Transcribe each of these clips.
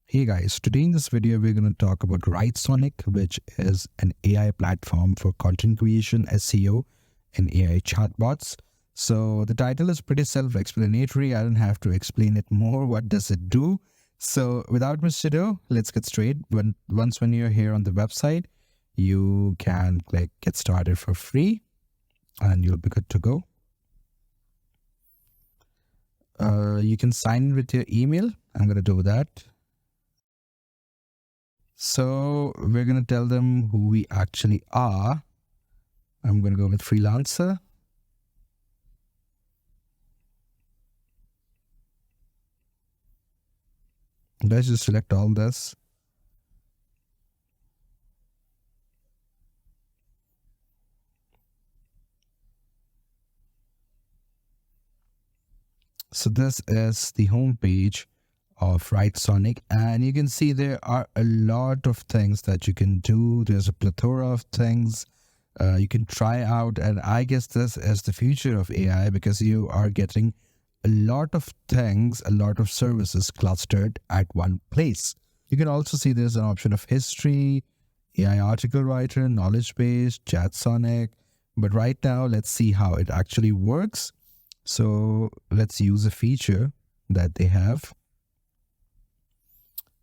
Hey guys, today in this video we're going to talk about WriteSonic, which is an AI platform for content creation, SEO, and AI chatbots. So the title is pretty self-explanatory. I don't have to explain it more. What does it do? So without much ado, let's get straight. Once you're here on the website, you can click get started for free and you'll be good to go. You can sign in with your email. I'm going to do that. So we're going to tell them who we actually are. I'm going to go with freelancer. Let's just select all this. So this is the home page of WriteSonic, and you can see there are a lot of things that you can do. There's a plethora of things you can try out, and I guess this is the future of AI because you are getting a lot of things, a lot of services clustered at one place. You can also see there's an option of history, AI article writer, knowledge base, WriteSonic. But right now, let's see how it actually works. So let's use a feature that they have.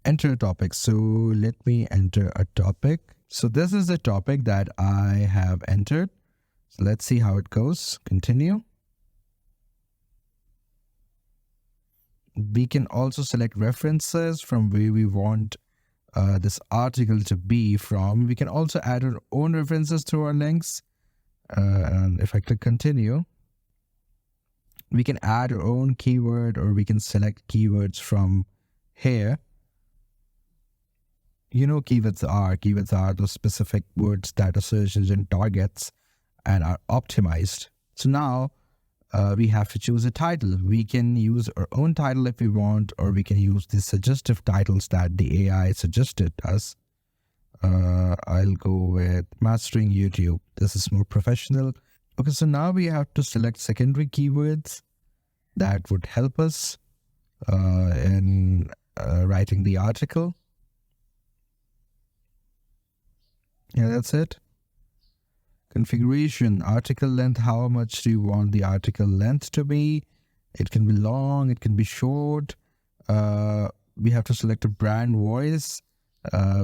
Enter a topic. So let me enter a topic. So this is the topic that I have entered. So let's see how it goes. Continue. We can also select references from where we want this article to be from. We can also add our own references to our links. And if I click continue, we can add our own keyword, or we can select keywords from here. You know, keywords are those specific words that a search engine targets and are optimized. So now we have to choose a title. We can use our own title if we want, or we can use the suggestive titles that the AI suggested us. I'll go with Mastering YouTube. This is more professional. Okay, so now we have to select secondary keywords that would help us in writing the article. Yeah, that's it. Configuration, article length. How much do you want the article length to be? It can be long, it can be short. We have to select a brand voice.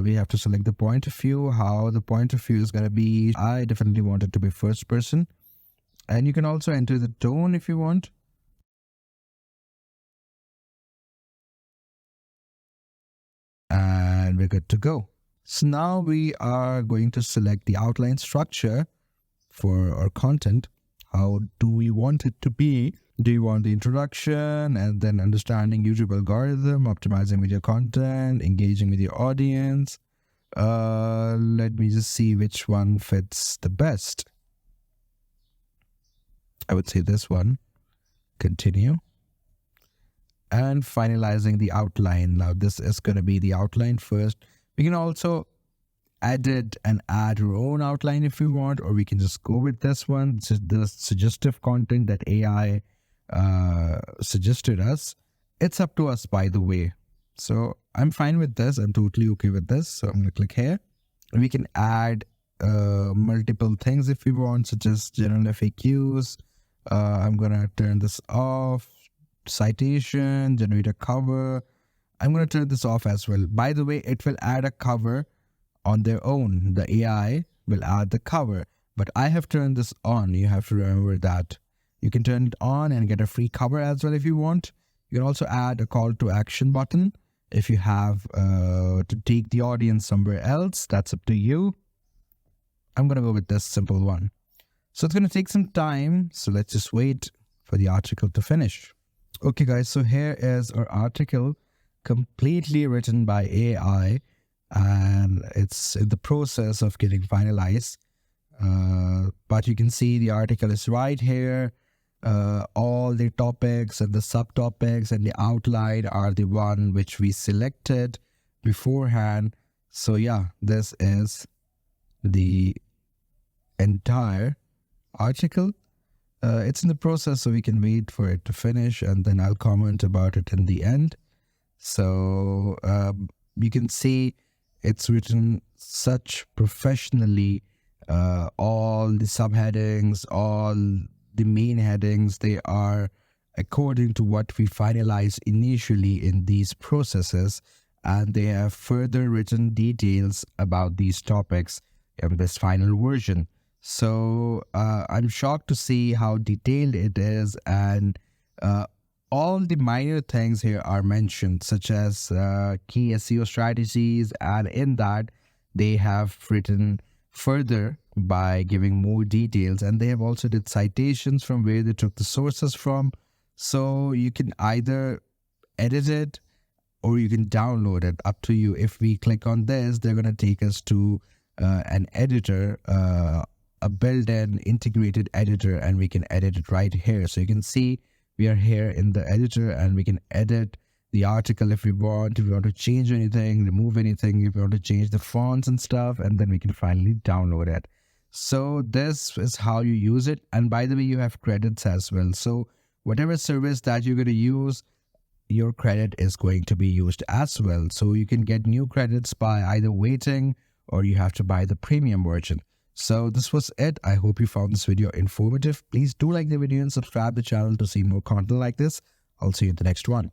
We have to select the point of view, how the point of view is going to be. I definitely want it to be first person. And you can also enter the tone if you want. And we're good to go. So now we are going to select the outline structure for our content. How do we want it to be? Do you want the introduction and then understanding YouTube algorithm, optimizing with your content, engaging with your audience? Let me just see which one fits the best. I would say this one. Continue. And finalizing the outline. Now this is going to be the outline first. We can also edit and add our own outline if we want, or we can just go with this one. This is the suggestive content that AI suggested us. It's up to us, by the way. So I'm fine with this. I'm totally okay with this. So I'm going to click here. We can add multiple things if we want, such as general FAQs. I'm going to turn this off. Citation, generate a cover. I'm going to turn this off as well. By the way, it will add a cover on their own. The AI will add the cover, but I have turned this on. You have to remember that. You can turn it on and get a free cover as well if you want. You can also add a call to action button if you have to take the audience somewhere else. That's up to you. I'm going to go with this simple one. So it's going to take some time. So let's just wait for the article to finish. Okay guys, so here is our article completely written by AI, and it's in the process of getting finalized. But you can see the article is right here. All the topics and the subtopics and the outline are the one which we selected beforehand. So yeah, this is the entire article. It's in the process, so we can wait for it to finish and then I'll comment about it in the end. So you can see it's written such professionally. All the subheadings, all the main headings, they are according to what we finalized initially in these processes, and they have further written details about these topics in this final version. So I'm shocked to see how detailed it is, and uh, all the minor things here are mentioned, such as key SEO strategies, and in that they have written further by giving more details, and they have also did citations from where they took the sources from. So you can either edit it or you can download it, up to you. If we click on this, they're going to take us to an editor, a built-in integrated editor, and we can edit it right here. So you can see we are here in the editor, and we can edit the article if we want. If we want to change anything, remove anything, if we want to change the fonts and stuff, and then we can finally download it. So this is how you use it. And by the way, you have credits as well. So whatever service that you're going to use, your credit is going to be used as well. So you can get new credits by either waiting, or you have to buy the premium version. So this was it. I hope you found this video informative. Please do like the video and subscribe the channel to see more content like this. I'll see you in the next one.